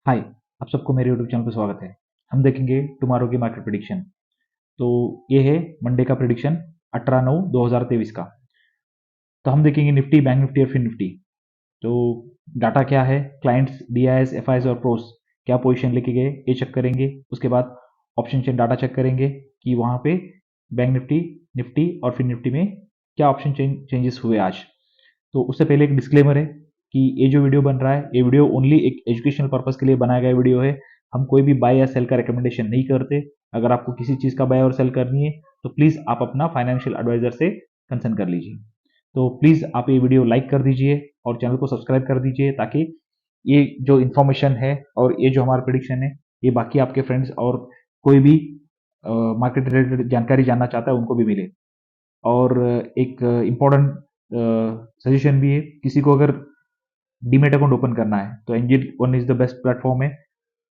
हाय, आप सबको मेरे यूट्यूब चैनल पर स्वागत है। हम देखेंगे टुमारो की मार्केट प्रिडिक्शन। तो ये है मंडे का प्रिडिक्शन 18/9/2023 का। तो हम देखेंगे निफ्टी, बैंक निफ्टी और फिन निफ्टी। तो डाटा क्या है, क्लाइंट्स, डीआईएस, एफआईएस और प्रोस क्या पोजीशन लेके गए, ये चेक करेंगे। उसके बाद ऑप्शन चेन डाटा चेक करेंगे कि वहाँ पे बैंक निफ्टी, निफ्टी और फिन निफ्टी में क्या ऑप्शन चेंजेस हुए आज। तो उससे पहले एक डिस्क्लेमर है कि ये जो वीडियो बन रहा है, ये वीडियो ओनली एक एजुकेशनल पर्पस के लिए बनाया गया वीडियो है। हम कोई भी बाय या सेल का रिकमेंडेशन नहीं करते। अगर आपको किसी चीज़ का बाय और सेल करनी है तो प्लीज़ आप अपना फाइनेंशियल एडवाइजर से कंसल्ट कर लीजिए। तो प्लीज़ आप ये वीडियो लाइक कर दीजिए और चैनल को सब्सक्राइब कर दीजिए, ताकि ये जो इन्फॉर्मेशन है और ये जो हमारा प्रिडिक्शन है, ये बाकी आपके फ्रेंड्स और कोई भी मार्केट रिलेटेड जानकारी जानना चाहता है उनको भी मिले। और एक इम्पोर्टेंट सजेशन भी है, किसी को अगर डीमेट अकाउंट ओपन करना है तो angel one is the best platform है।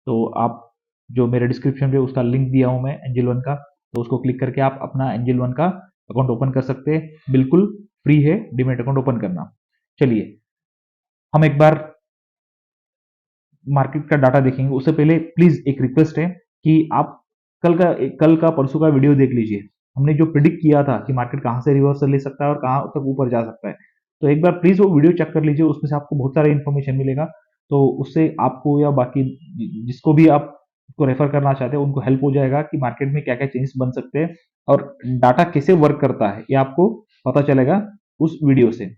तो आप जो मेरे डिस्क्रिप्शन पे उसका लिंक दिया हूँ मैं एंजल वन का, तो उसको क्लिक करके आप अपना एंजल वन का अकाउंट ओपन कर सकते हैं। बिल्कुल फ्री है डीमेट अकाउंट ओपन करना। चलिए हम एक बार मार्केट का डाटा देखेंगे। उससे पहले प्लीज एक रिक्वेस्ट है कि आप कल का परसों का वीडियो देख लीजिए। हमने जो प्रिडिक्ट किया था कि मार्केट कहाँ से रिवर्सल ले सकता है और कहाँ तक ऊपर जा सकता है, तो एक बार प्लीज वो वीडियो चेक कर लीजिए। उसमें से आपको बहुत सारा इन्फॉर्मेशन मिलेगा। तो उससे आपको या बाकी जिसको भी आप को रेफर करना चाहते हैं उनको हेल्प हो जाएगा कि मार्केट में क्या क्या चेंजेस बन सकते हैं और डाटा कैसे वर्क करता है ये आपको पता चलेगा उस वीडियो से।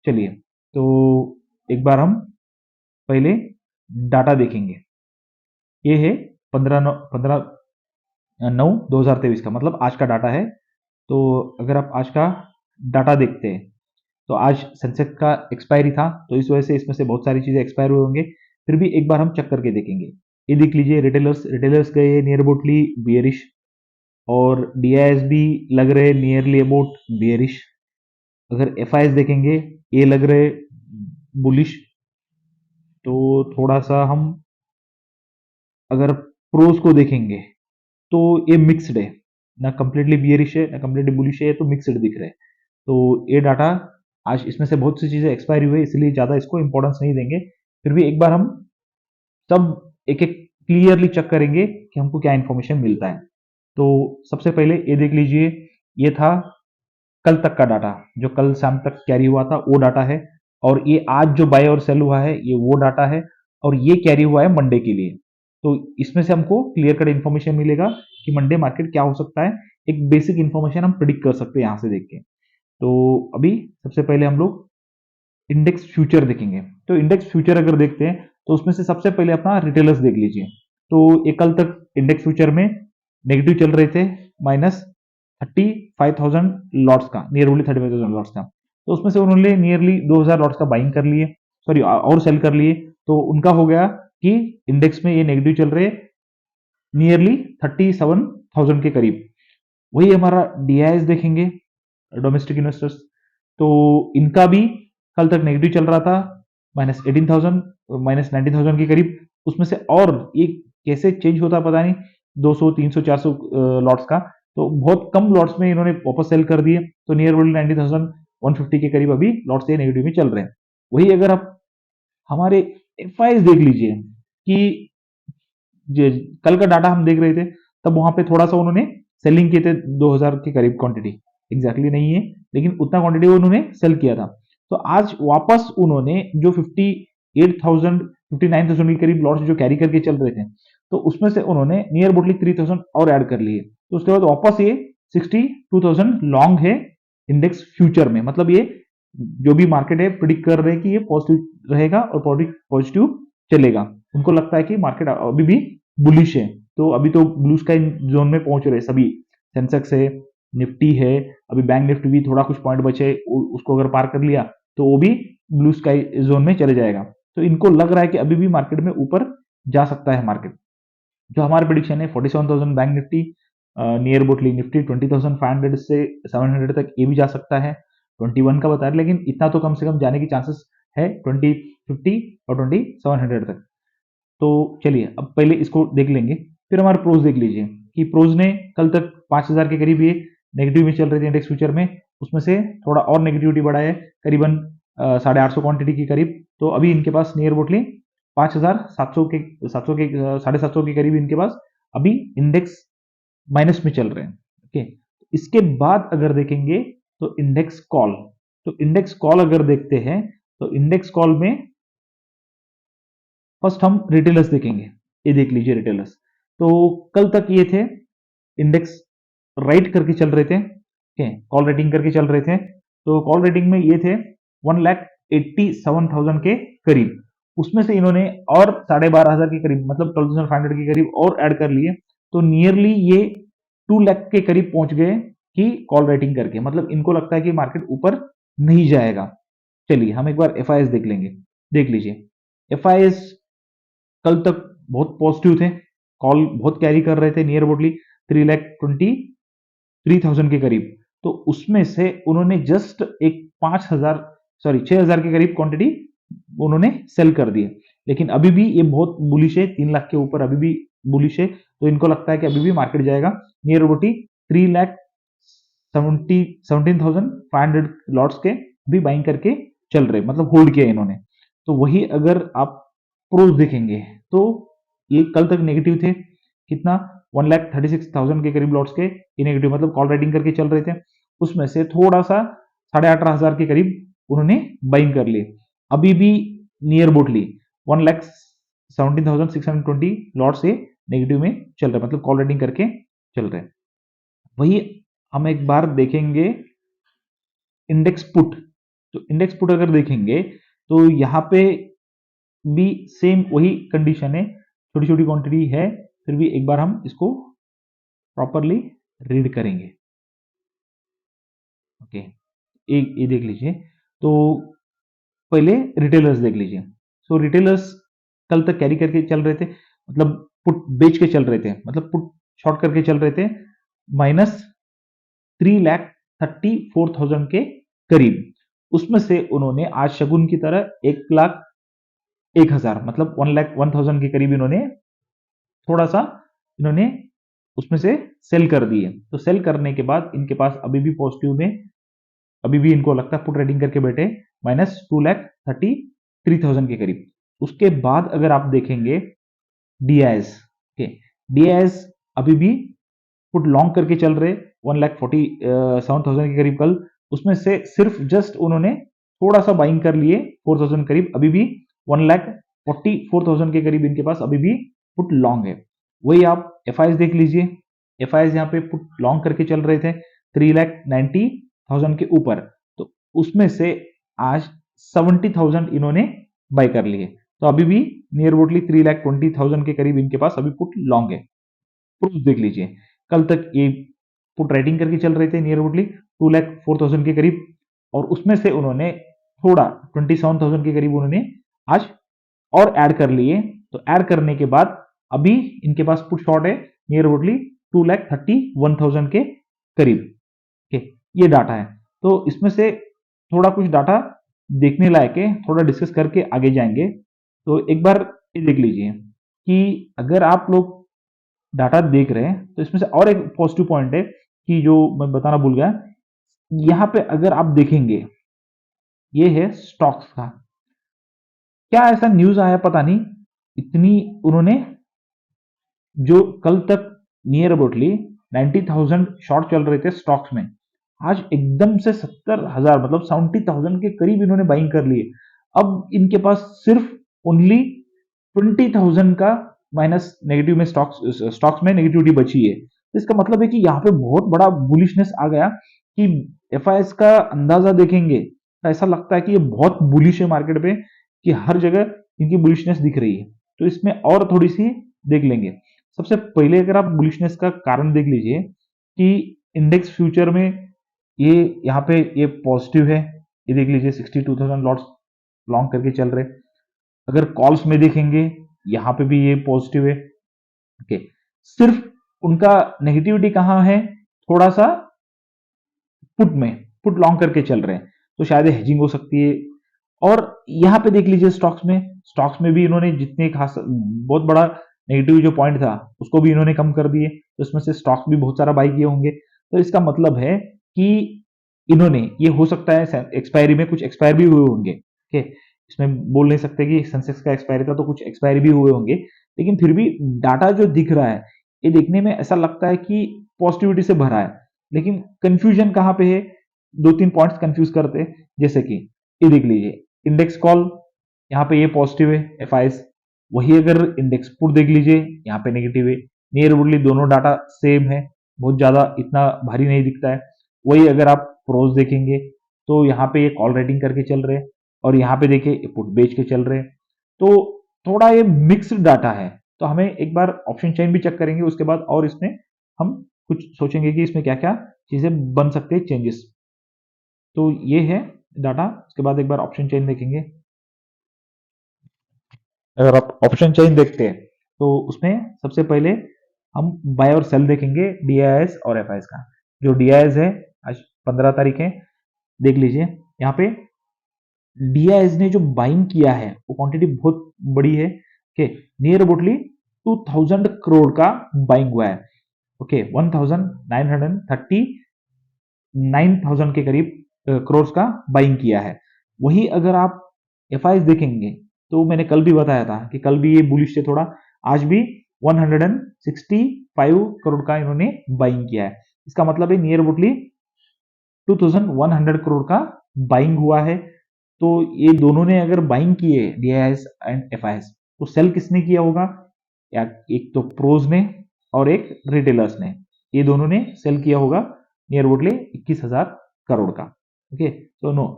चलिए, तो एक बार हम पहले डाटा देखेंगे। ये है 15/9/2023 का, मतलब आज का डाटा है। तो अगर आप आज का डाटा देखते हैं तो आज सेंसेक्स का एक्सपायरी था, तो इस वजह से इसमें से बहुत सारी चीजें एक्सपायर हुए होंगे। फिर भी एक बार हम चेक करके देखेंगे। ये देख लीजिए, रिटेलर्स गए नियर अबाउटली बियरिश, और डीआईएस भी लग रहे नियरली अबाउट बियरिश। अगर एफआईएस देखेंगे, ये लग रहे बुलिश। तो थोड़ा सा हम अगर प्रोज को देखेंगे तो ये मिक्स्ड है, ना कंप्लीटली बियरिश है ना कंप्लीटली बुलिश है, तो मिक्स्ड दिख रहा है। तो ये डाटा आज इसमें से बहुत सी चीजें एक्सपायरी हुई, इसलिए ज्यादा इसको इंपॉर्टेंस नहीं देंगे। फिर भी एक बार हम सब एक एक क्लियरली चेक करेंगे कि हमको क्या इंफॉर्मेशन मिलता है। तो सबसे पहले ये देख लीजिए, ये था कल तक का डाटा, जो कल शाम तक कैरी हुआ था वो डाटा है। और ये आज जो बाय और सेल हुआ है ये वो डाटा है, और ये कैरी हुआ है मंडे के लिए। तो इसमें से हमको क्लियर कट इन्फॉर्मेशन मिलेगा कि मंडे मार्केट क्या हो सकता है। एक बेसिक इन्फॉर्मेशन हम प्रिडिक्ट कर सकते हैं यहाँ से देख के। तो अभी सबसे पहले हम लोग इंडेक्स फ्यूचर देखेंगे। तो इंडेक्स फ्यूचर अगर देखते हैं तो उसमें से सबसे पहले अपना रिटेलर्स देख लीजिए। तो ये कल तक इंडेक्स फ्यूचर में नेगेटिव चल रहे थे, -35,000 लॉट्स का, नियरली 35,000 लॉट्स का। तो उसमें से उन्होंने नियरली 2,000 लॉट्स का बाइंग कर लिए, सॉरी और सेल कर लिए। तो उनका हो गया कि इंडेक्स में ये नेगेटिव चल रहे नियरली 37,000 के करीब। वही हमारा डीआईएस देखेंगे, डोमेस्टिक इन्वेस्टर्स। तो इनका भी कल तक नेगेटिव चल रहा था, -18,000, -19,000 के करीब। उसमें से और ये कैसे चेंज होता पता नहीं, 200, 300, 400 लॉट्स का। तो बहुत कम लॉट्स में इन्होंने वापस सेल कर दिए। तो नियर अबाउट 90,150 के करीब अभी लॉट्स ये नेगेटिव में चल रहे हैं। वही अगर आप हमारे एफआईएस देख लीजिए कि कल का डाटा हम देख रहे थे, तब वहां पे थोड़ा सा उन्होंने सेलिंग किए थे 2,000 के करीब क्वांटिटी। एग्जैक्टली नहीं है, लेकिन उतना क्वांटिटी उन्होंने सेल किया था। तो आज वापस उन्होंने जो 58,000, 59,000 के करीब लॉट्स जो कैरी करके चल रहे थे, तो उसमें से उन्होंने नियर अबाउटली 3,000 और ऐड कर लिए। तो उसके बाद वापस ये 62,000 लॉन्ग है इंडेक्स फ्यूचर में। मतलब ये जो भी मार्केट है प्रिडिक्ट कर रहे हैं कि ये पॉजिटिव रहेगा और पॉजिटिव चलेगा। उनको लगता है कि मार्केट अभी भी बुलिश है। तो अभी तो ब्लू स्काई जोन में पहुंच रहे सभी। सेंसेक्स है, निफ्टी है, अभी बैंक निफ्टी भी थोड़ा कुछ पॉइंट बचे, उसको अगर पार कर लिया तो वो भी ब्लू स्काई जोन में चले जाएगा। तो इनको लग रहा है कि अभी भी मार्केट में ऊपर जा सकता है मार्केट। जो हमारा प्रिडिक्शन है 47,000 बैंक निफ्टी, नियर अबाउटली निफ्टी 20,500 से 700 तक ये भी जा सकता है। 21 का बता रहे, लेकिन इतना तो कम से कम जाने की चांसेस है 2050 और 2700 तक। तो चलिए अब पहले इसको देख लेंगे, फिर हमारे प्रोज देख लीजिए कि प्रोज ने कल तक 5,000 के करीब ये नेगेटिव में चल रहे थे इंडेक्स फ्यूचर में। उसमें से थोड़ा और नेगेटिविटी बढ़ा है, करीबन 850 क्वांटिटी के करीब। तो अभी इनके पास नियर अबाउटली 5,700 के 700 के करीब इनके पास अभी इंडेक्स माइनस में चल रहे हैं। ओके, इसके बाद अगर देखेंगे तो इंडेक्स कॉल, तो इंडेक्स कॉल अगर देखते हैं तो इंडेक्स कॉल में फर्स्ट हम रिटेलर्स देखेंगे। ये देख लीजिए रिटेलर्स, तो कल तक ये थे इंडेक्स राइट करके चल रहे थे, कॉल रेटिंग करके चल रहे थे। तो कॉल रेटिंग में ये थे 1,87,000 के करीब, उसमें से इन्होंने और 12,500 के करीब मतलब 12,500 के करीब और ऐड कर लिए, तो नियरली ये 2 लाख के करीब पहुंच गए कि कॉल रेटिंग करके, मतलब इनको लगता है कि मार्केट ऊपर नहीं जाएगा। चलिए हम एक बार एफ देख लेंगे। देख लीजिए एफ कल तक बहुत पॉजिटिव थे, कॉल बहुत कैरी कर रहे थे, नियर अबाउटली 3,23,000 के करीब। तो उसमें से उन्होंने जस्ट एक 6,000 के करीब क्वांटिटी उन्होंने सेल कर दी है। लेकिन अभी भी ये बहुत बुलिश है, 3 लाख के ऊपर अभी भी बुलिश है, तो इनको लगता है कि अभी भी मार्केट जाएगा नियर अबाउटली 3,17,500 लॉट्स के भी बाइंग करके चल रहे, मतलब होल्ड किया इन्होंने। तो वही अगर आप प्रोज देखेंगे तो ये कल तक नेगेटिव थे, कितना 1,36,000 के करीब लॉट्स के ये नेगेटिव, मतलब कॉल राइटिंग करके चल रहे थे। उसमें से थोड़ा सा 18,500 के करीब उन्होंने बाइंग कर लिए, अभी भी नियर बोटली 1,17,620 लॉट से नेगेटिव में चल रहे, मतलब कॉल राइटिंग करके चल रहे। वही हम एक बार देखेंगे इंडेक्स पुट, तो इंडेक्स पुट अगर देखेंगे तो यहाँ पे भी सेम वही कंडीशन है, छोटी छोटी क्वांटिटी है, फिर भी एक बार हम इसको प्रॉपरली रीड करेंगे। ओके, एक ये देख लीजिए, तो पहले रिटेलर्स देख लीजिए। सो रिटेलर्स कल तक कैरी करके चल रहे थे, मतलब पुट बेच के चल रहे थे, मतलब पुट शॉर्ट करके चल रहे थे -3,34,000 के करीब। उसमें से उन्होंने आज शगुन की तरह 1,01,000 मतलब 1,01,000 के करीब इन्होंने थोड़ा सा इन्होंने उसमें से सेल कर दिए। तो सेल करने के बाद इनके पास अभी भी पॉजिटिव में अभी भी इनको लगता है पुट रेटिंग करके बैठे -2,33,000 के करीब। उसके बाद अगर आप देखेंगे डीआईएस, डीआईएस अभी भी पुट लॉन्ग करके चल रहे 1,47,000 के करीब कल, उसमें से सिर्फ जस्ट उन्होंने थोड़ा सा बाइंग कर लिए 4,000 करीब, अभी भी 1,44,000 के करीब इनके पास अभी भी पुट लॉन्ग है। वही आप एफ देख लीजिए, एफ यहाँ पे पुट लॉन्ग करके चल रहे थे 3,90,000 के ऊपर, तो उसमें से आज 70,000 इन्होंने बाय कर लिए, तो अभी भी नियर अबाउटली 3,20,000 के करीब इनके पास अभी पुट लॉन्ग है। प्रूफ देख लीजिए, कल तक ये पुट राइटिंग करके चल रहे थे नियर अबाउटली 2,04,000 के करीब, और उसमें से उन्होंने थोड़ा 27,000 के करीब उन्होंने आज और ऐड कर लिए। तो ऐड करने के बाद अभी इनके पास पुट शॉर्ट है नियर अबाउटली 2,31,000 के करीब। ये डाटा है, तो इसमें से थोड़ा कुछ डाटा देखने लायक है, थोड़ा डिस्कस करके आगे जाएंगे। तो एक बार ये देख लीजिए कि अगर आप लोग डाटा देख रहे हैं तो इसमें से और एक पॉजिटिव पॉइंट है कि जो मैं बताना भूल गया, यहाँ पे अगर आप देखेंगे ये है स्टॉक्स का, क्या ऐसा न्यूज आया पता नहीं, इतनी उन्होंने जो कल तक नियर अबाउटली 90,000 शॉर्ट चल रहे थे स्टॉक्स में, आज एकदम से 70,000 मतलब 70,000 के करीब इन्होंने बाइंग कर लिए। अब इनके पास सिर्फ ओनली 20,000 का माइनस नेगेटिव में स्टॉक्स में नेगेटिविटी बची है। तो इसका मतलब है कि यहाँ पे बहुत बड़ा बुलिशनेस आ गया कि एफ का अंदाजा देखेंगे तो ऐसा लगता है कि ये बहुत बुलिश है मार्केट पे, कि हर जगह इनकी बुलिशनेस दिख रही है। तो इसमें और थोड़ी सी देख लेंगे। सबसे पहले अगर आप बुलिशनेस का कारण देख लीजिए कि इंडेक्स फ्यूचर में ये यहाँ पे ये पॉजिटिव है, ये देख लीजिए 62,000 लॉट्स लॉन्ग करके चल रहे। अगर कॉल्स में देखेंगे यहाँ पे भी ये पॉजिटिव है। ओके, सिर्फ उनका नेगेटिविटी कहाँ है, थोड़ा सा पुट में, पुट लॉन्ग करके चल रहे हैं, तो शायद हेजिंग हो सकती है। और यहाँ पे देख लीजिए स्टॉक्स में भी इन्होंने जितने खास बहुत बड़ा नेगेटिव जो पॉइंट था उसको भी इन्होंने कम कर दिए, तो इसमें से स्टॉक्स भी बहुत सारा बाई किए होंगे। तो इसका मतलब है कि इन्होंने, ये हो सकता है एक्सपायरी में कुछ एक्सपायर भी हुए होंगे, ठीक है, इसमें बोल नहीं सकते कि सेंसेक्स का एक्सपायरी था तो कुछ एक्सपायरी भी हुए होंगे, लेकिन फिर भी डाटा जो दिख रहा है ये देखने में ऐसा लगता है कि पॉजिटिविटी से भरा है। लेकिन कंफ्यूजन कहाँ पे है, दो तीन पॉइंट्स कंफ्यूज करते हैं। जैसे कि ये देख लीजिए, इंडेक्स कॉल यहाँ पे ये पॉजिटिव है एफआईएस, वही अगर इंडेक्स पुट देख लीजिए यहाँ पे नेगेटिव है। नियरली दोनों डाटा सेम है, बहुत ज्यादा इतना भारी नहीं दिखता है। वही अगर आप प्रोज देखेंगे तो यहाँ पे ये कॉल राइटिंग करके चल रहे हैं और यहाँ पे देखिए ये पुट बेच के चल रहे हैं। तो थोड़ा ये मिक्स्ड डाटा है, तो हमें एक बार ऑप्शन चेन भी चेक करेंगे, उसके बाद और इसमें हम कुछ सोचेंगे कि इसमें क्या क्या चीजें बन सकते हैं चेंजेस। तो ये है डाटा। उसके बाद एक बार ऑप्शन चेन देखेंगे। अगर आप ऑप्शन चेन देखते हैं तो उसमें सबसे पहले हम बाय और सेल देखेंगे डीआईएस और एफआईएस का। जो डीआईएस है आज 15 तारीख है, देख लीजिए यहाँ पे डीआईएस ने जो बाइंग किया है वो क्वांटिटी बहुत बड़ी है। ओके, नियर अबाउटली 2000 करोड़ का बाइंग हुआ है। ओके, 1939,000 के करीब करोड़ का बाइंग किया है। वही अगर आप एफआईएस देखेंगे तो मैंने कल भी बताया था कि कल भी ये बुलिश थे थोड़ा, आज भी 165 करोड़ का इन्होंने बाइंग किया है। इसका मतलब है नियर अबाउटली 2100 करोड़ का बाइंग हुआ है। तो ये दोनों ने अगर बाइंग किए डीआईएस एंड एफआईएस, तो सेल किसने किया होगा, या एक तो प्रोज ने और एक रिटेलर्स ने, ये दोनों ने सेल किया होगा नियर अबाउटली 21,000 करोड़ का। ओके, तो नो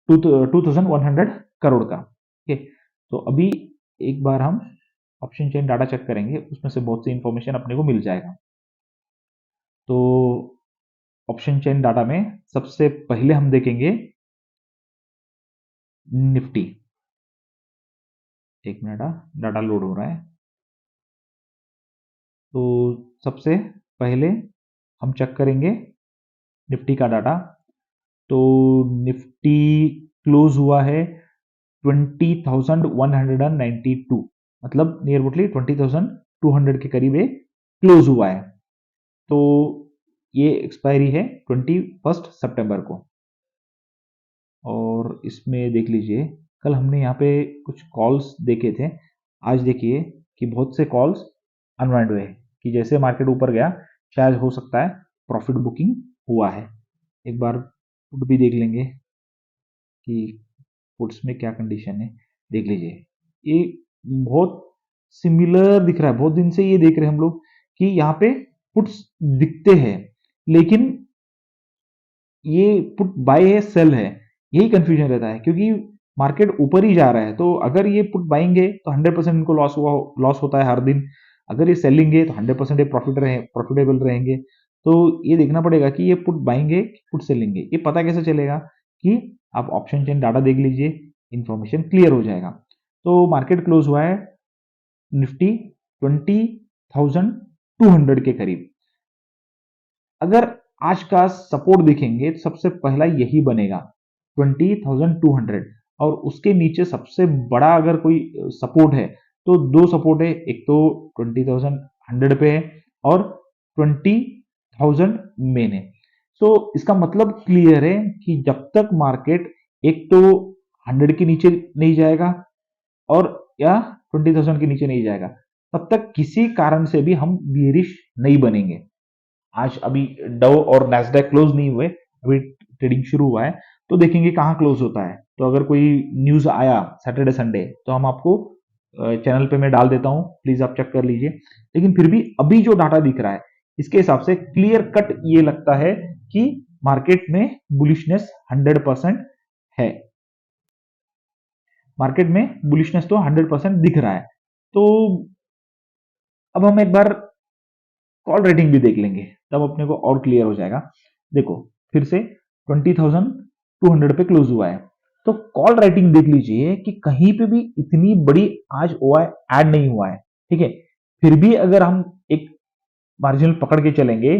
2100 करोड़ का। ओके, तो अभी एक बार हम ऑप्शन चेन डाटा चेक करेंगे, उसमें से बहुत सी इंफॉर्मेशन अपने को मिल जाएगा। तो ऑप्शन चेन डाटा में सबसे पहले हम देखेंगे निफ्टी। एक मिनट, डाटा लोड हो रहा है। तो सबसे पहले हम चेक करेंगे निफ्टी का डाटा। तो निफ्टी क्लोज हुआ है 20,192, मतलब नियर अबाउटली 20,200 के करीब ये क्लोज हुआ है। तो ये एक्सपायरी है 21 सितंबर को। और इसमें देख लीजिए कल हमने यहाँ पे कुछ कॉल्स देखे थे, आज देखिए कि बहुत से कॉल्स अनवाइंड हुए कि जैसे मार्केट ऊपर गया शायद हो सकता है प्रॉफिट बुकिंग हुआ है। एक बार पुट भी देख लेंगे कि पुट्स में क्या कंडीशन है। देख लीजिए ये बहुत सिमिलर दिख रहा है, बहुत दिन से ये देख रहे हैं हम लोग कि यहाँ पे पुट्स दिखते हैं, लेकिन ये पुट बाय है सेल है, यही कंफ्यूजन रहता है क्योंकि मार्केट ऊपर ही जा रहा है। तो अगर ये पुट बाइंगे तो 100% इनको लॉस होता है हर दिन। अगर ये सेलिंगे तो 100% ये प्रॉफिटेबल रहेंगे। तो ये देखना पड़ेगा कि ये पुट बाइंगे पुट सेलिंगे, ये पता कैसे चलेगा कि आप ऑप्शन चेन डाटा देख लीजिए, इंफॉर्मेशन क्लियर हो जाएगा। तो मार्केट क्लोज हुआ है निफ्टी 20,200 के करीब। अगर आज का सपोर्ट देखेंगे तो सबसे पहला यही बनेगा 20,200, और उसके नीचे सबसे बड़ा अगर कोई सपोर्ट है तो दो सपोर्ट है, एक तो 20,100 पे है और 20,000 मेन है। सो इसका मतलब क्लियर है कि जब तक मार्केट एक तो 100 के नीचे नहीं जाएगा और या 20,000 के नीचे नहीं जाएगा, तब तक किसी कारण से भी हम बियरिश नहीं बनेंगे। आज अभी डव और नैस्डैक क्लोज नहीं हुए, अभी ट्रेडिंग शुरू हुआ है, तो देखेंगे कहाँ क्लोज होता है। तो अगर कोई न्यूज आया सैटरडे संडे तो हम आपको चैनल पे मैं डाल देता हूँ, प्लीज आप चेक कर लीजिए। लेकिन फिर भी अभी जो डाटा दिख रहा है इसके हिसाब से क्लियर कट ये लगता है कि मार्केट में बुलिशनेस 100% है। मार्केट में बुलिशनेस तो 100% दिख रहा है। तो अब हम एक बार कॉल रेटिंग भी देख लेंगे, तब अपने को और क्लियर हो जाएगा। देखो फिर से 20,200 पे क्लोज हुआ है, तो कॉल राइटिंग देख लीजिए कि कहीं पे भी इतनी बड़ी आज ओआई ऐड नहीं हुआ है। ठीक है, फिर भी अगर हम एक मार्जिनल पकड़ के चलेंगे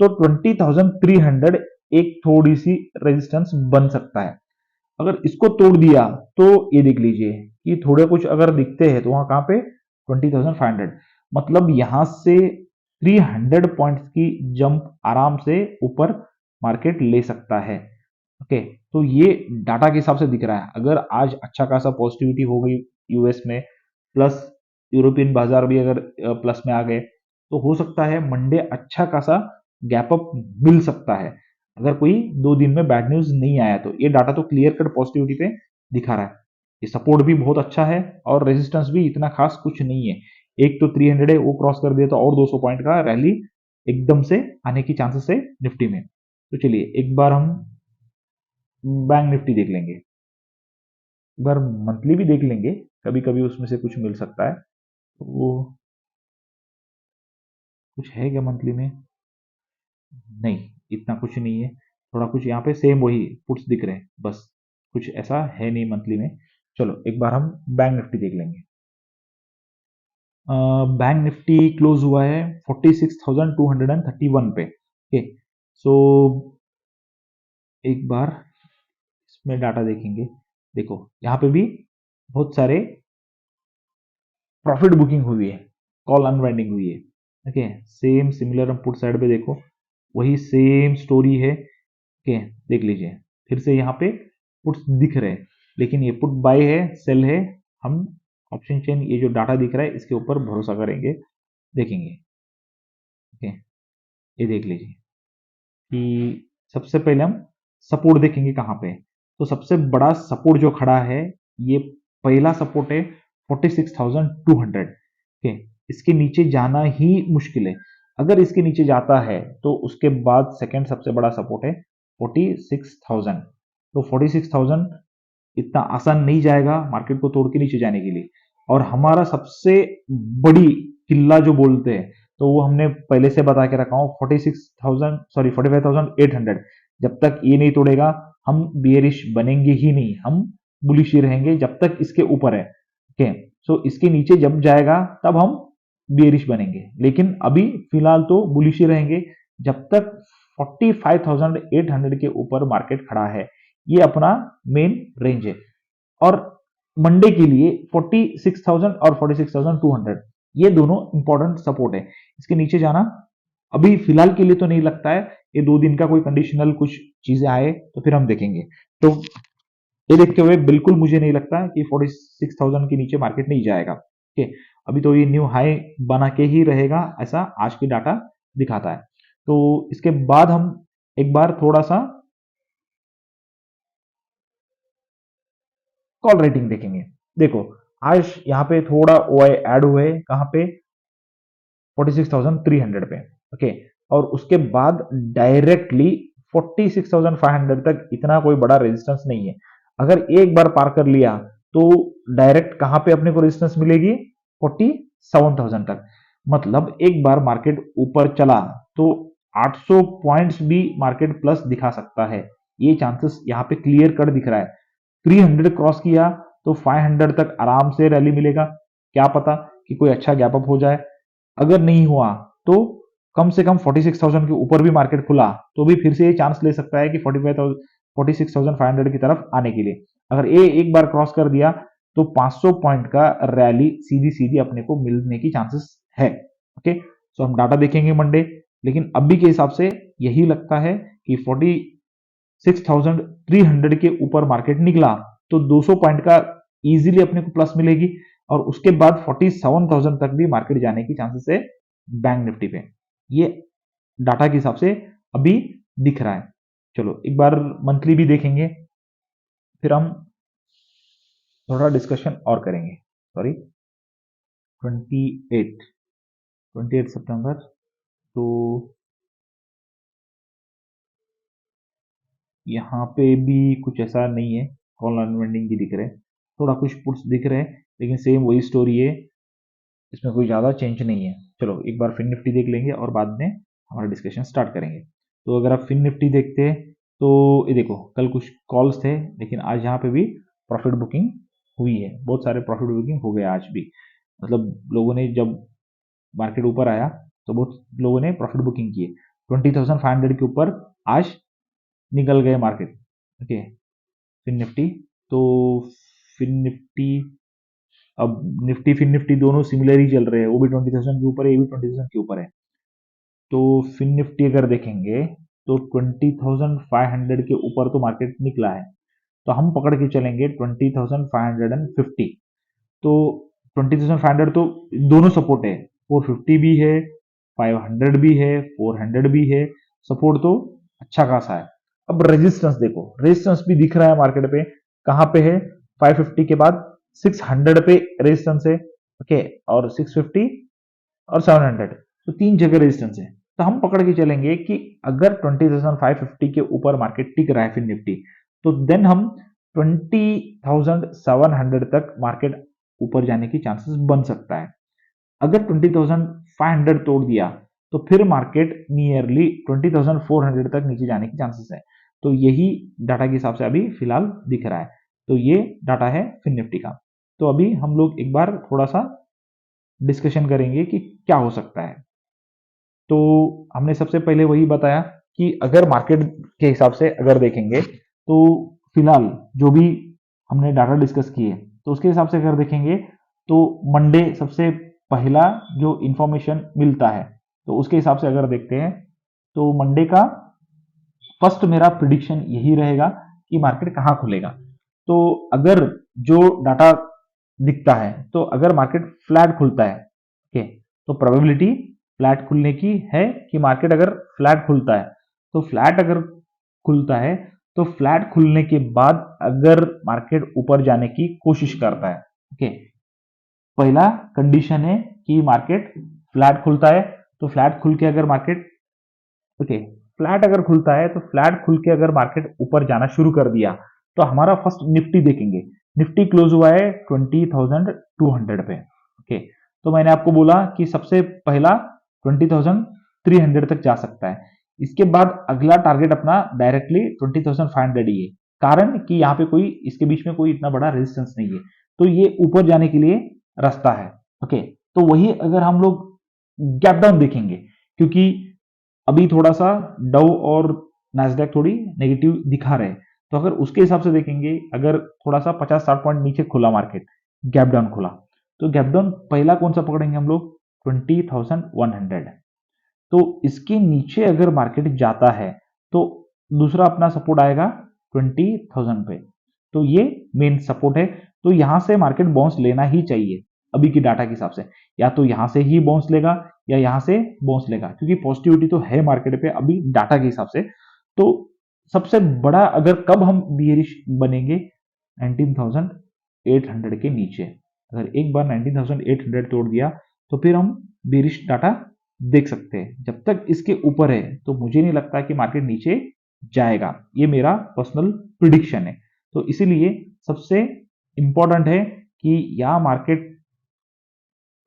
तो 20,300 एक थोड़ी सी रेजिस्टेंस बन सकता है। अगर इसको तोड़ दिया तो ये देख लीजिए कि थोड़े कुछ अगर दिखते हैं तो वहां कहां पे 20,500, मतलब यहां से 300 पॉइंट्स की जंप आराम से ऊपर मार्केट ले सकता है। ओके, तो ये डाटा के हिसाब से दिख रहा है। अगर आज अच्छा खासा पॉजिटिविटी हो गई यूएस में, प्लस यूरोपियन बाजार भी अगर प्लस में आ गए, तो हो सकता है मंडे अच्छा खासा गैप अप मिल सकता है, अगर कोई 2 दिन में बैड न्यूज नहीं आया तो। ये डाटा तो क्लियर कट पॉजिटिविटी पे दिखा रहा है। ये सपोर्ट भी बहुत अच्छा है और रेजिस्टेंस भी इतना खास कुछ नहीं है। एक तो 300 है, वो क्रॉस कर दिया तो और 200 पॉइंट का रैली एकदम से आने की चांसेस है निफ्टी में। तो चलिए एक बार हम बैंक निफ्टी देख लेंगे, एक बार मंथली भी देख लेंगे, कभी कभी उसमें से कुछ मिल सकता है। तो वो कुछ है क्या मंथली में? नहीं, इतना कुछ नहीं है। थोड़ा कुछ यहाँ पे सेम वही पुट्स दिख रहे हैं बस, कुछ ऐसा है नहीं मंथली में। चलो एक बार हम बैंक निफ्टी देख लेंगे। बैंक निफ्टी क्लोज हुआ है 46,231 पे। ओके, सो एक बार इसमें डाटा देखेंगे। देखो यहाँ पे भी बहुत सारे प्रॉफिट बुकिंग हुई है, कॉल अनवाइंडिंग हुई है। ओके, सेम सिमिलर हम पुट साइड पे देखो, वही सेम स्टोरी है। ओके, देख लीजिए फिर से यहाँ पे पुट्स दिख रहे हैं, लेकिन ये पुट बाय है, सेल है। हम ऑप्शन चेन ये जो डाटा दिख रहा है इसके ऊपर भरोसा करेंगे, देखेंगे। ओके, ये देख लीजिए कि सबसे पहले हम सपोर्ट देखेंगे कहाँ पे। तो सबसे बड़ा सपोर्ट जो खड़ा है, ये पहला सपोर्ट है 46,200। ओके, इसके नीचे जाना ही मुश्किल है। अगर इसके नीचे जाता है तो उसके बाद सेकंड सबसे बड़ा सपोर्ट है 46,000। तो 46,000 इतना आसान नहीं जाएगा मार्केट को तोड़ के नीचे जाने के लिए। और हमारा सबसे बड़ी किल्ला जो बोलते हैं, तो वो हमने पहले से बता के रखा हूँ 46,000, सॉरी 45,800। जब तक ये नहीं तोड़ेगा हम बियरिश बनेंगे ही नहीं, हम बुलिश ही रहेंगे जब तक इसके ऊपर है। ओके, सो इसके नीचे जब जाएगा तब हम बियरिश बनेंगे, लेकिन अभी फिलहाल तो बुलिश ही रहेंगे जब तक 45,800 के ऊपर मार्केट खड़ा है। ये अपना मेन रेंज है। और मंडे के लिए 46,000 और 46,200 ये दोनों इंपॉर्टेंट सपोर्ट है। इसके नीचे जाना अभी फिलहाल के लिए तो नहीं लगता है। ये 2 दिन का कोई कंडीशनल कुछ चीजें आए तो फिर हम देखेंगे। तो ये देखते हुए बिल्कुल मुझे नहीं लगता कि 46,000 के नीचे मार्केट नहीं जाएगा। ओके, अभी तो ये न्यू हाई बना के ही रहेगा, ऐसा आज की डाटा दिखाता है। तो इसके बाद हम एक बार थोड़ा सा कॉल रेटिंग देखेंगे। देखो आज यहाँ पे थोड़ा ओआई ऐड हुए, कहाँ पे 46,300 पे। ओके, और उसके बाद डायरेक्टली 46,500 तक इतना कोई बड़ा रेजिस्टेंस नहीं है। अगर एक बार पार कर लिया तो डायरेक्ट कहाँ पे अपने को रेजिस्टेंस मिलेगी? 47,000 तक। मतलब एक बार मार्केट ऊपर चला तो 800 पॉइंट्स भी मार्केट प्लस दिखा सकता है। ये चांसेस यहाँ पे क्लियर कट दिख रहा है। 300 क्रॉस किया तो 500 तक आराम से रैली मिलेगा। क्या पता कि कोई अच्छा गैप अप हो जाए। अगर नहीं हुआ तो कम से कम 46,000 के ऊपर भी मार्केट खुला तो भी फिर से ये चांस ले सकता है कि 46,500 की तरफ आने के लिए। अगर ये एक बार क्रॉस कर दिया तो 500 पॉइंट का रैली सीधी सीधी अपने को मिलने की चांसेस है। ओके, सो हम डाटा देखेंगे मंडे, लेकिन अभी के हिसाब से यही लगता है कि 46,300 के ऊपर मार्केट निकला तो 200 पॉइंट का इजीली अपने को प्लस मिलेगी, और उसके बाद 47,000 तक भी मार्केट जाने की चांसेस है बैंक निफ्टी पे। ये डाटा के हिसाब से अभी दिख रहा है। चलो एक बार मंथली भी देखेंगे, फिर हम थोड़ा डिस्कशन और करेंगे। सॉरी, 28 सितंबर। तो यहाँ पे भी कुछ ऐसा नहीं है, कॉल अनवेंडिंग की दिख रहे हैं, थोड़ा कुछ पुट्स दिख रहे हैं, लेकिन सेम वही स्टोरी है, इसमें कोई ज़्यादा चेंज नहीं है। चलो एक बार फिन निफ्टी देख लेंगे और बाद में हमारा डिस्कशन स्टार्ट करेंगे। तो अगर आप फिन निफ्टी देखते हैं तो ये देखो कल कुछ कॉल्स थे, लेकिन आज यहाँ पे भी प्रॉफिट बुकिंग हुई है, बहुत सारे प्रॉफिट बुकिंग हो गए आज भी। मतलब लोगों ने जब मार्केट ऊपर आया तो बहुत लोगों ने प्रॉफिट बुकिंग की है। 20,500 के ऊपर आज निकल गए मार्केट। ओके, फिन निफ्टी, तो फिन निफ्टी, अब निफ्टी फिन निफ्टी दोनों सिमिलर ही चल रहे हैं, वो भी 20,000 के ऊपर है, ये भी 20,000 के ऊपर है। तो फिन निफ्टी अगर देखेंगे तो 20,500 के ऊपर तो मार्केट निकला है, तो हम पकड़ के चलेंगे 20,550। तो 20,500 तो दोनों सपोर्ट है, 450 भी है, 500 भी है, 400 भी है, सपोर्ट तो अच्छा खासा है। अब रेजिस्टेंस देखो, रेजिस्टेंस भी दिख रहा है मार्केट पे, कहाँ पे है? 550 के बाद 600 पे रेजिस्टेंस है, ओके, और 650 और 700, तो तीन जगह रेजिस्टेंस है। तो हम पकड़ के चलेंगे कि अगर 20,550 के ऊपर मार्केट टिक रहा है फिर निफ्टी, तो देन हम 20,700 तक मार्केट ऊपर जाने की चांसेस बन सकता है। अगर 20,500 तोड़ दिया तो फिर मार्केट नियरली 20,400 तक नीचे जाने की चांसेस है। तो यही डाटा के हिसाब से अभी फिलहाल दिख रहा है। तो ये डाटा है फिर निफ्टी का। तो अभी हम लोग एक बार थोड़ा सा डिस्कशन करेंगे कि क्या हो सकता है। तो हमने सबसे पहले वही बताया कि अगर मार्केट के हिसाब से अगर देखेंगे तो फिलहाल जो भी हमने डाटा डिस्कस किए, तो उसके हिसाब से अगर देखेंगे तो मंडे सबसे पहला जो इंफॉर्मेशन मिलता है, तो उसके हिसाब से अगर देखते हैं तो मंडे का फर्स्ट मेरा प्रिडिक्शन यही रहेगा कि मार्केट कहाँ खुलेगा। तो अगर जो डाटा दिखता है, तो अगर मार्केट फ्लैट खुलता है, ओके, तो प्रोबेबिलिटी फ्लैट खुलने की है कि मार्केट अगर फ्लैट खुलता है, तो फ्लैट अगर खुलता है तो फ्लैट खुलने के बाद अगर मार्केट ऊपर जाने की कोशिश करता है, ओके, पहला कंडीशन है कि मार्केट फ्लैट खुलता है, तो फ्लैट खुल के अगर मार्केट, ओके, फ्लैट अगर खुलता है तो फ्लैट खुल के अगर मार्केट ऊपर जाना शुरू कर दिया, तो हमारा फर्स्ट निफ्टी देखेंगे। निफ्टी क्लोज हुआ है 20,200 पे, ओके, तो मैंने आपको बोला कि सबसे पहला 20,300 तक जा सकता है। इसके बाद अगला टारगेट अपना डायरेक्टली 20,500 ही है, कारण कि यहाँ पे कोई इसके बीच में कोई इतना बड़ा रेजिस्टेंस नहीं है, तो ये ऊपर जाने के लिए रास्ता है, ओके। तो वही अगर हम लोग गैप डाउन देखेंगे, क्योंकि अभी थोड़ा सा डव और नैस्डैक थोड़ी नेगेटिव दिखा रहे हैं, तो अगर उसके हिसाब से देखेंगे, अगर थोड़ा सा 50-60 पॉइंट नीचे खुला मार्केट, गैप डाउन खुला, तो गैप डाउन पहला कौन सा पकड़ेंगे हम लोग? 20,100। तो इसके नीचे अगर मार्केट जाता है तो दूसरा अपना सपोर्ट आएगा 20,000 पे, तो ये मेन सपोर्ट है। तो यहां से मार्केट बाउंस लेना ही चाहिए अभी की डाटा के हिसाब से, या तो यहां से ही बाउंस लेगा या यहां से बाउंस लेगा, क्योंकि पॉजिटिविटी तो है मार्केट पे अभी डाटा के हिसाब से। तो सबसे बड़ा अगर कब हम बियरिश बनेंगे? 19,800 के नीचे। अगर एक बार 19,800 तोड़ दिया तो फिर हम बियरिश डाटा देख सकते हैं। जब तक इसके ऊपर है तो मुझे नहीं लगता कि मार्केट नीचे जाएगा, ये मेरा पर्सनल प्रिडिक्शन है। तो इसीलिए सबसे इंपॉर्टेंट है कि यहाँ मार्केट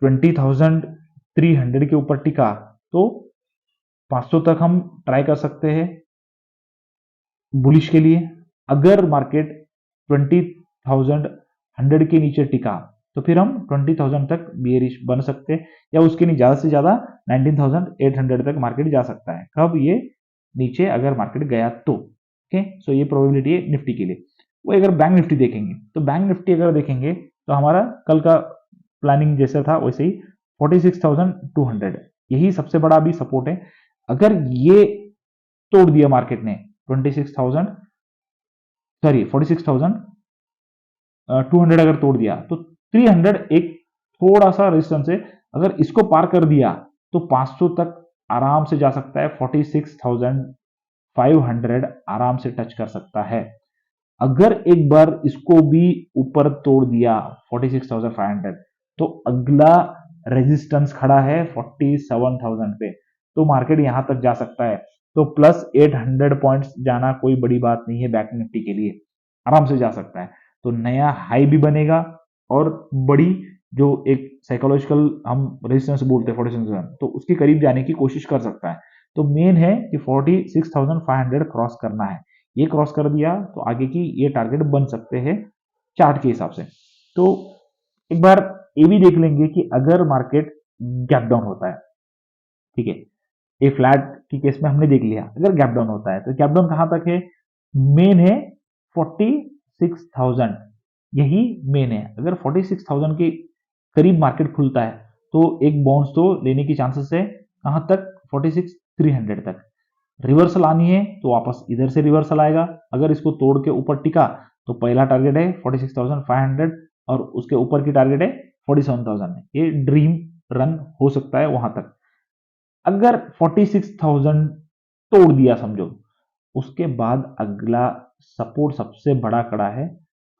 20,300 के ऊपर टिका तो 500 तक हम ट्राई कर सकते हैं बुलिश के लिए। अगर मार्केट 20,100 के नीचे टिका तो फिर हम 20,000 तक बियरिश बन सकते हैं, या उसके नहीं, ज्यादा से ज्यादा 19,800 तक मार्केट जा सकता है। कब? ये नीचे अगर मार्केट गया तो, ओके। सो ये प्रोबेबिलिटी है निफ्टी के लिए। वो अगर बैंक निफ्टी देखेंगे, तो बैंक निफ्टी अगर देखेंगे तो हमारा कल का प्लानिंग जैसा था वैसे ही 46,200 यही सबसे बड़ा अभी सपोर्ट है। अगर ये तोड़ दिया मार्केट ने 26,000, सॉरी 46,200 अगर तोड़ दिया तो 300 एक थोड़ा सा रेजिस्टेंस है। अगर इसको पार कर दिया तो 500 तक आराम से जा सकता है, 46,500 आराम से टच कर सकता है। अगर एक बार इसको भी ऊपर तोड़ दिया 46,500, तो अगला रेजिस्टेंस खड़ा है 47,000 पे, तो मार्केट यहां तक जा सकता है। तो प्लस 800 पॉइंट्स जाना कोई बड़ी बात नहीं है बैंक निफ्टी के लिए, आराम से जा सकता है। तो नया हाई भी बनेगा और बड़ी जो एक साइकोलॉजिकल हम रेजिस्टेंस बोलते हैं 46,000, तो उसके करीब जाने की कोशिश कर सकता है। तो मेन है कि 46,500 क्रॉस करना है। ये क्रॉस कर दिया तो आगे की ये टारगेट बन सकते हैं चार्ट के हिसाब से। तो एक बार ये भी देख लेंगे कि अगर मार्केट गैप डाउन होता है, ठीक है, ये फ्लैट की केस में हमने देख लिया, अगर गैप डाउन होता है तो गैप डाउन कहां तक है? मेन है 46,000, यही मेन है। अगर 46,000 के करीब मार्केट खुलता है तो एक बाउंस तो लेने की चांसेस है, कहां तक? 46,300 तक। रिवर्सल आनी है तो वापस इधर से रिवर्सल आएगा। अगर इसको तोड़ के ऊपर टिका तो पहला टारगेट है 46,500 और उसके ऊपर की टारगेट है 47,000। ये ड्रीम रन हो सकता है वहां तक। अगर 46,000 तोड़ दिया समझो, उसके बाद अगला सपोर्ट सबसे बड़ा खड़ा है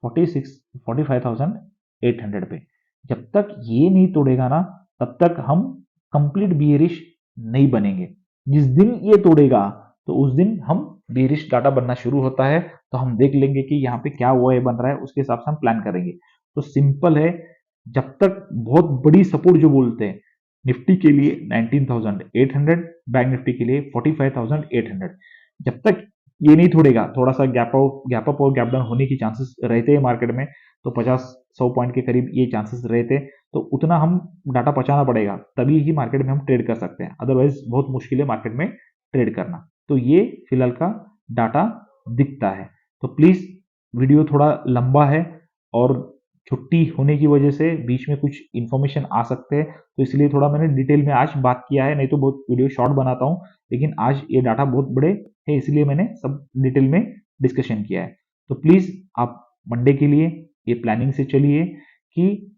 45,800 पे। जब तक ये नहीं तोड़ेगा ना, तब तक हम कंप्लीट बियरिश नहीं बनेंगे। जिस दिन ये तोड़ेगा तो उस दिन हम बियरिश डाटा बनना शुरू होता है, तो हम देख लेंगे कि यहाँ पे क्या वो बन रहा है, उसके हिसाब से हम प्लान करेंगे। तो सिंपल है, जब तक बहुत बड़ी सपोर्ट जो बोलते हैं निफ्टी के लिए 19,800, बैंक निफ्टी के लिए 45,800, जब तक ये नहीं तोड़ेगा, थोड़ा सा गैप अप और गैप डाउन होने की चांसेस रहते हैं मार्केट में, तो 50-100 पॉइंट के करीब ये चांसेस रहते, तो उतना हम डाटा पचाना पड़ेगा, तभी ही मार्केट में हम ट्रेड कर सकते हैं। अदरवाइज बहुत मुश्किल है मार्केट में ट्रेड करना। तो ये फिलहाल का डाटा दिखता है। तो प्लीज, वीडियो थोड़ा लंबा है और छुट्टी होने की वजह से बीच में कुछ इंफॉर्मेशन आ सकते हैं, तो इसलिए थोड़ा मैंने डिटेल में आज बात किया है, नहीं तो बहुत वीडियो शॉर्ट बनाता हूँ, लेकिन आज ये डाटा बहुत बड़े है इसलिए मैंने सब डिटेल में डिस्कशन किया है। तो प्लीज आप मंडे के लिए ये प्लानिंग से चलिए कि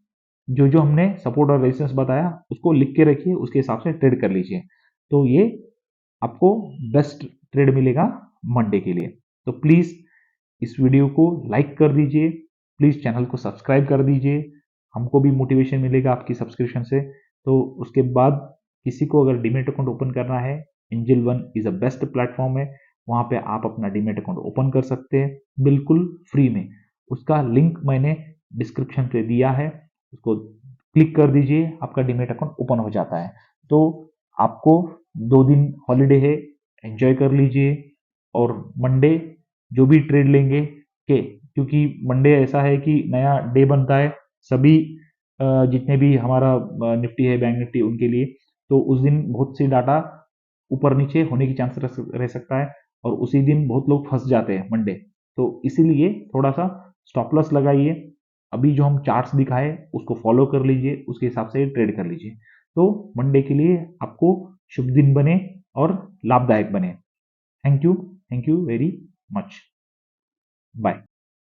जो जो हमने सपोर्ट और रेजिस्टेंस बताया उसको लिख के रखिए, उसके हिसाब से ट्रेड कर लीजिए। तो ये आपको बेस्ट ट्रेड मिलेगा मंडे के लिए। तो प्लीज इस वीडियो को लाइक कर दीजिए, प्लीज चैनल को सब्सक्राइब कर दीजिए, हमको भी मोटिवेशन मिलेगा आपकी सब्सक्रिप्शन से। तो उसके बाद किसी को अगर डीमेट अकाउंट ओपन करना है, angel one is a best platform है, वहां पे आप अपना डीमेट अकाउंट ओपन कर सकते हैं बिल्कुल फ्री में। उसका लिंक मैंने डिस्क्रिप्शन पे दिया है, उसको क्लिक कर दीजिए, आपका डीमेट अकाउंट ओपन हो जाता है। तो आपको 2 दिन हॉलीडे है, एंजॉय कर लीजिए। और मंडे जो भी ट्रेड लेंगे के, क्योंकि मंडे ऐसा है कि नया डे बनता है सभी जितने भी हमारा निफ्टी है, बैंक निफ्टी, उनके लिए। तो उस दिन बहुत सी डाटा ऊपर नीचे होने की चांस रह सकता है, और उसी दिन बहुत लोग फंस जाते हैं मंडे। तो इसीलिए थोड़ा सा स्टॉप लॉस लगाइए। अभी जो हम चार्ट्स दिखाए उसको फॉलो कर लीजिए, उसके हिसाब से ट्रेड कर लीजिए। तो मंडे के लिए आपको शुभ दिन बने और लाभदायक बने। Thank you very much. Bye.